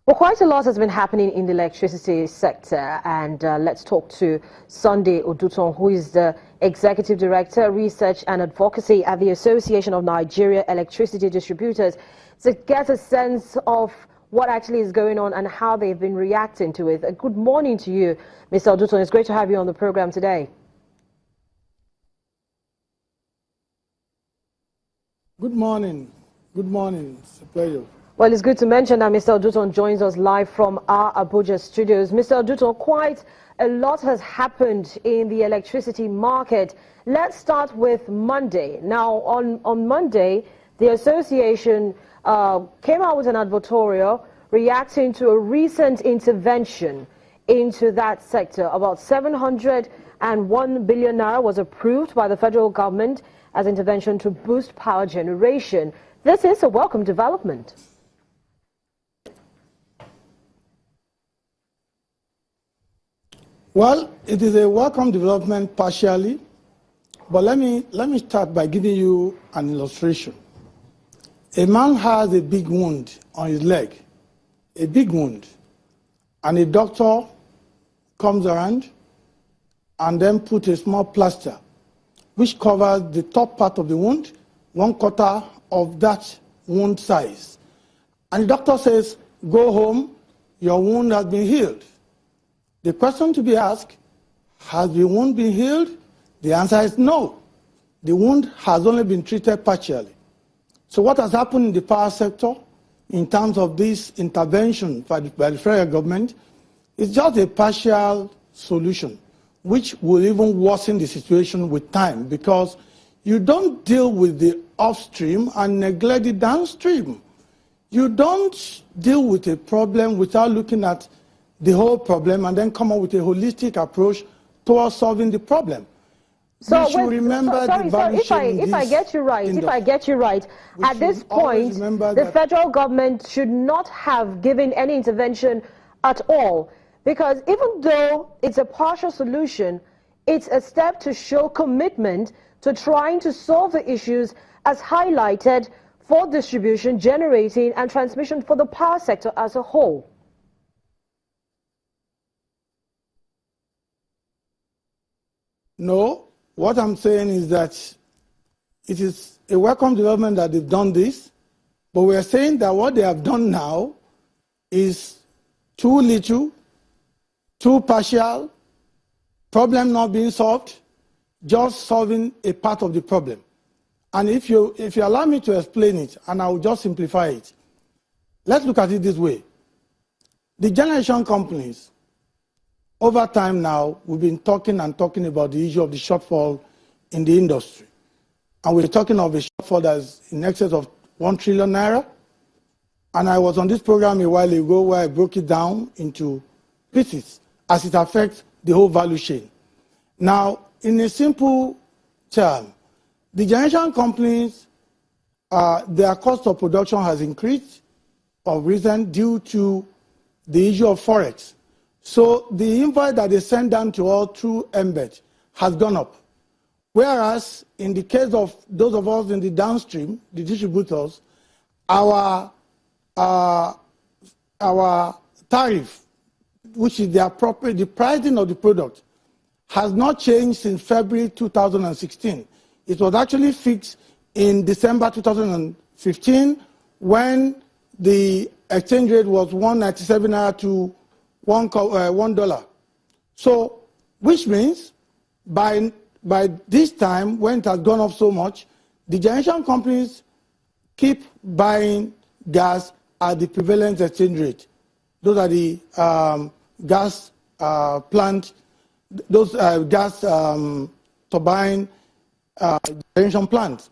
Well, quite a lot has been happening in the electricity sector, and let's talk to Sunday Oduton, who is the Executive Director, Research and Advocacy at the Association of Nigeria Electricity Distributors, to get a sense of what actually is going on and how they've been reacting to it. Good morning to you, Mr. Oduton. It's great to have you on the program today. Good morning. Good morning. It's a pleasure. Well, it's good to mention that Mr. Oduton joins us live from our Abuja studios. Mr. Oduton, quite a lot has happened in the electricity market. Let's start with Monday. Now, on Monday, the association came out with an advertorial reacting to a recent intervention into that sector. About 701 billion naira was approved by the federal government as intervention to boost power generation. This is a welcome development. Well, it is a welcome development partially, but let me start by giving you an illustration. A man has a big wound on his leg, a big wound, and a doctor comes around and then puts a small plaster which covers the top part of the wound, 1/4 of that wound size. And the doctor says, go home, your wound has been healed. The question to be asked, has the wound been healed? The answer is no. The wound has only been treated partially. So what has happened in the power sector in terms of this intervention by the federal government is just a partial solution, which will even worsen the situation with time, because you don't deal with the upstream and neglect the downstream. You don't deal with a problem without looking at the whole problem and then come up with a holistic approach towards solving the problem. So we should remember if I get you right, at this point, the federal government should not have given any intervention at all, because even though it's a partial solution, it's a step to show commitment to trying to solve the issues as highlighted for distribution, generating and transmission for the power sector as a whole. No, what I'm saying is that it is a welcome development that they've done this, but we're saying that what they have done now is too little, too partial, problem not being solved, just solving a part of the problem. And if you allow me to explain it, and I will just simplify it, let's look at it this way. The generation companies, over time now, we've been talking about the issue of the shortfall in the industry. And we're talking of a shortfall that's in excess of 1 trillion naira. And I was on this program a while ago where I broke it down into pieces as it affects the whole value chain. Now, in a simple term, the generation companies, their cost of production has increased of recent due to the issue of forex. So the invoice that they send down to all through embed has gone up. Whereas in the case of those of us in the downstream, the distributors, our tariff, which is the pricing of the product, has not changed since February 2016. It was actually fixed in December 2015 when the exchange rate was 197 naira to $1. So, which means by this time, when it has gone up so much, the generation companies keep buying gas at the prevalent exchange rate. Those are the gas plant, those gas turbine generation plants.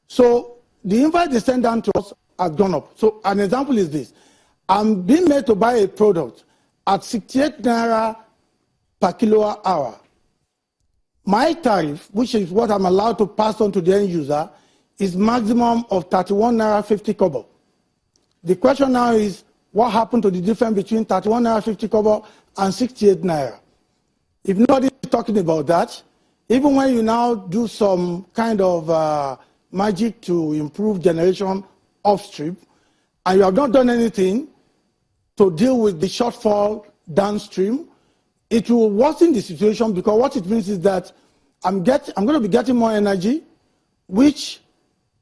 So the invoice they send down to us has gone up. So an example is this: I'm being made to buy a product at 68 naira per kilowatt hour. My tariff, which is what I'm allowed to pass on to the end user, is maximum of 31 naira 50 kobo. The question now is, what happened to the difference between 31 naira 50 kobo and 68 naira? If nobody is talking about that, even when you now do some kind of magic to improve generation upstream, and you have not done anything, to deal with the shortfall downstream. It will worsen the situation because what it means is that I'm going to be getting more energy, which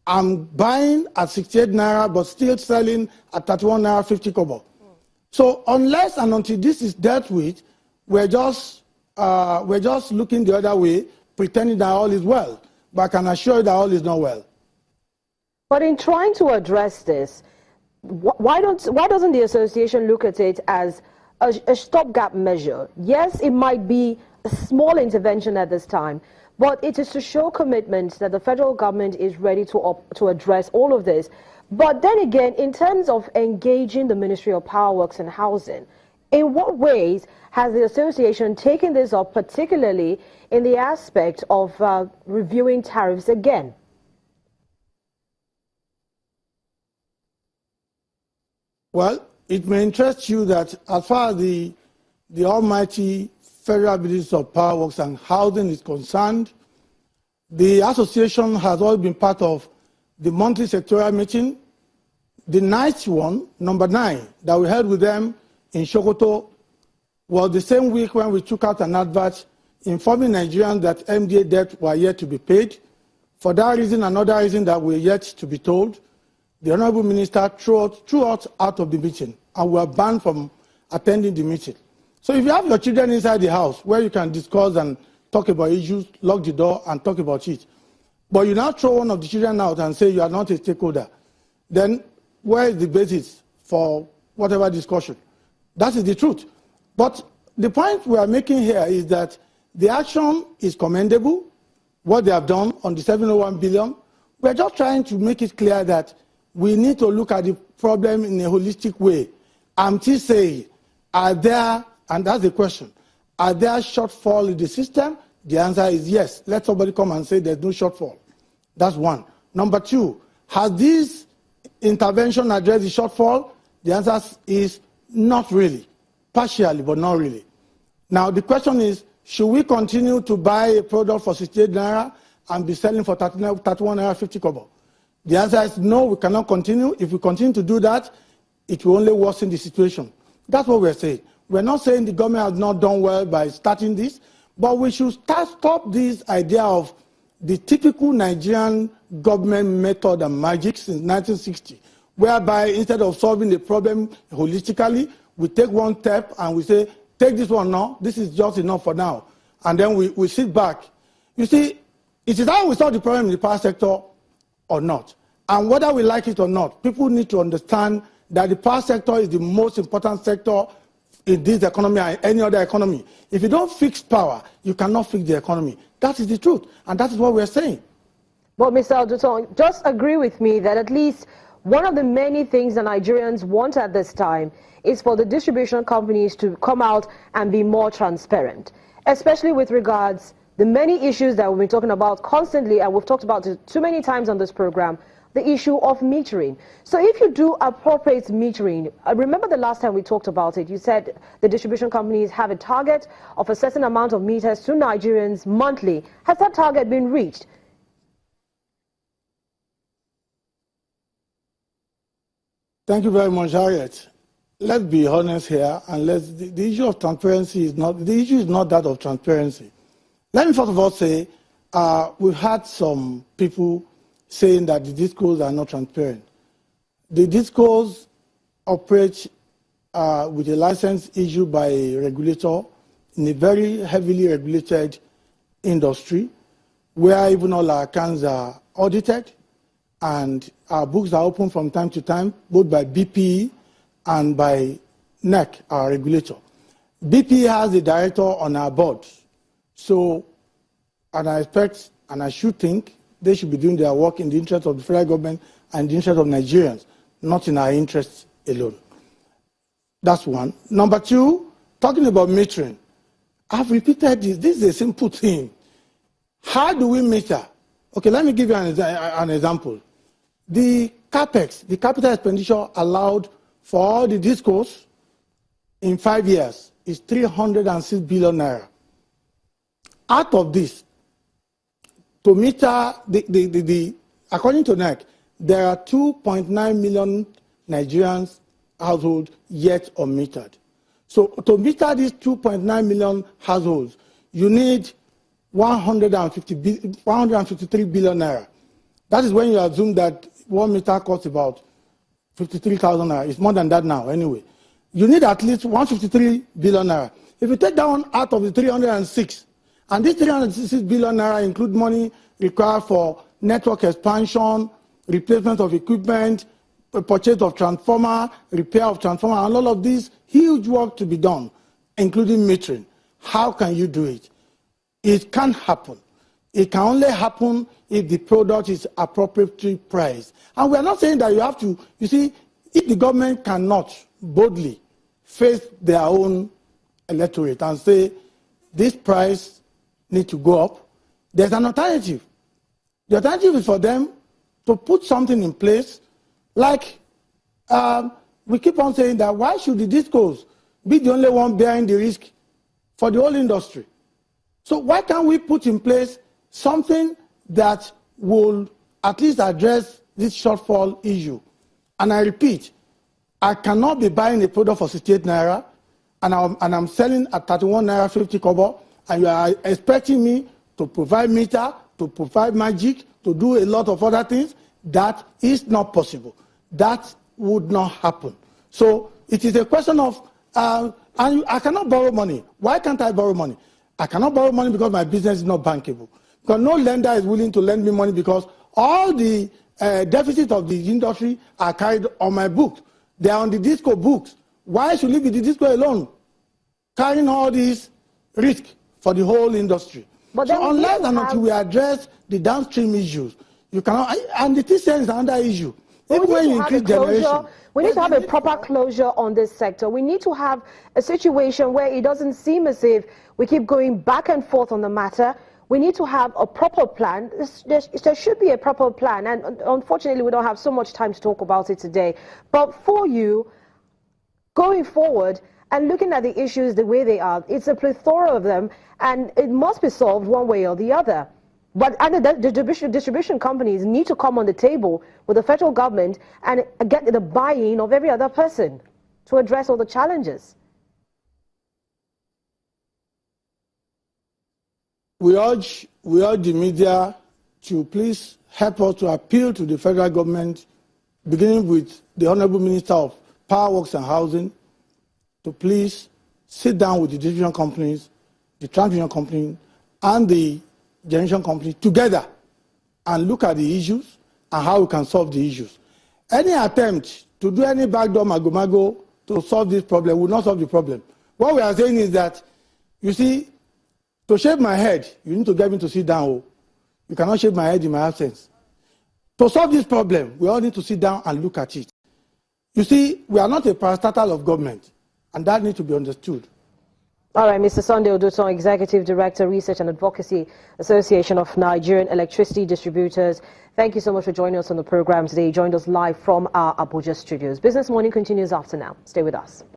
I'm buying at 68 naira but still selling at 31 naira 50 kobo. So unless and until this is dealt with, we're just looking the other way, pretending that all is well. But I can assure you that all is not well. But in trying to address this, why doesn't the association look at it as a stopgap measure? Yes, it might be a small intervention at this time, but it is to show commitment that the federal government is ready to address all of this. But then again, in terms of engaging the Ministry of Power Works and Housing, in what ways has the association taken this up, particularly in the aspect of reviewing tariffs again? Well, it may interest you that as far as the almighty Federal Ministry of Power Works and Housing is concerned, the association has always been part of the monthly sectorial meeting. The ninth one, number 9, that we held with them in Sokoto was the same week when we took out an advert informing Nigerians that MDA debt were yet to be paid. For that reason, another reason that we're yet to be told, the Honorable Minister threw us out of the meeting and we were banned from attending the meeting. So if you have your children inside the house where you can discuss and talk about issues, lock the door and talk about it, but you now throw one of the children out and say you are not a stakeholder, then where is the basis for whatever discussion? That is the truth. But the point we are making here is that the action is commendable, what they have done on the 701 billion. We're just trying to make it clear that we need to look at the problem in a holistic way. I'm still saying, are there, and that's the question, are there shortfall in the system? The answer is yes. Let somebody come and say there's no shortfall. That's one. Number 2, has this intervention addressed the shortfall? The answer is not really. Partially, but not really. Now, the question is, should we continue to buy a product for 68 naira and be selling for 31 naira 50 kobo? The answer is no, we cannot continue. If we continue to do that, it will only worsen the situation. That's what we're saying. We're not saying the government has not done well by starting this, but we should stop this idea of the typical Nigerian government method and magic since 1960, whereby instead of solving the problem holistically, we take one step and we say, take this one now, this is just enough for now. And then we sit back. You see, it is how we solve the problem in the power sector or not. And whether we like it or not, people need to understand that the power sector is the most important sector in this economy and any other economy. If you don't fix power, you cannot fix the economy. That is the truth, and that is what we're saying. But Mr. Oduton, just agree with me that at least one of the many things that Nigerians want at this time is for the distribution companies to come out and be more transparent, especially with regards the many issues that we've been talking about constantly, and we've talked about it too many times on this program, the issue of metering. So if you do appropriate metering, I remember the last time we talked about it, you said the distribution companies have a target of a certain amount of meters to Nigerians monthly. Has that target been reached? Thank you very much, Harriet. Let's be honest here, and the issue of transparency is not, the issue is not that of transparency. Let me first of all say, we've had some people saying that the discos are not transparent. The discos operate with a license issued by a regulator in a very heavily regulated industry, where even all our accounts are audited, and our books are opened from time to time, both by BPE and by NEC, our regulator. BPE has a director on our board. So, and I expect, and I should think, they should be doing their work in the interest of the federal government and the interest of Nigerians, not in our interests alone. That's one. Number 2, talking about metering. I've repeated this. This is a simple thing. How do we meter? Okay, let me give you an example. The CAPEX, the capital expenditure allowed for all the discos in 5 years is 306 billion naira. Out of this, to meter according to NEC, there are 2.9 million Nigerians households yet unmetered. So to meter these 2.9 million households, you need 153 billion naira. That is when you assume that 1 meter costs about 53,000 naira. It's more than that now anyway. You need at least 153 billion naira. If you take that one out of the 306, and this 366 billion naira include money required for network expansion, replacement of equipment, purchase of transformer, repair of transformer, and all of this huge work to be done, including metering. How can you do it? It can't happen. It can only happen if the product is appropriately priced. And we are not saying that you have to, you see, if the government cannot boldly face their own electorate and say, this price needs to go up, there's an alternative. The alternative is for them to put something in place, like we keep on saying that why should the discos be the only one bearing the risk for the whole industry? So why can't we put in place something that will at least address this shortfall issue? And I repeat, I cannot be buying a product for 68 naira and I'm selling at 31 naira 50 kobo, and you are expecting me to provide meter, to provide magic, to do a lot of other things. That is not possible. That would not happen. So it is a question of, and I cannot borrow money. Why can't I borrow money? I cannot borrow money because my business is not bankable. Because no lender is willing to lend me money because all the deficits of the industry are carried on my books. They are on the DISCO books. Why should it be the DISCO alone carrying all these risk for the whole industry? But so unless and until we address the downstream issues, you cannot, and the TCN is another issue. Even when you increase generation. We need to have a proper closure on this sector. We need to have a situation where it doesn't seem as if we keep going back and forth on the matter. We need to have a proper plan. There should be a proper plan, and unfortunately we don't have so much time to talk about it today. But for you, going forward and looking at the issues the way they are, it's a plethora of them, and it must be solved one way or the other. But the distribution companies need to come on the table with the federal government and get the buy-in of every other person to address all the challenges. We urge the media to please help us to appeal to the federal government, beginning with the Honorable Minister of Power Works and Housing, to please sit down with the distribution companies, the transmission company, and the generation company together and look at the issues and how we can solve the issues. Any attempt to do any backdoor mago-mago to solve this problem will not solve the problem. What we are saying is that, you see, to shave my head, you need to get me to sit down. You cannot shave my head in my absence. To solve this problem, we all need to sit down and look at it. You see, we are not a parastatal of government, and that needs to be understood. All right, Mr. Sunday Oduton, Executive Director, Research and Advocacy Association of Nigerian Electricity Distributors. Thank you so much for joining us on the program today. You joined us live from our Abuja studios. Business Morning continues after now. Stay with us.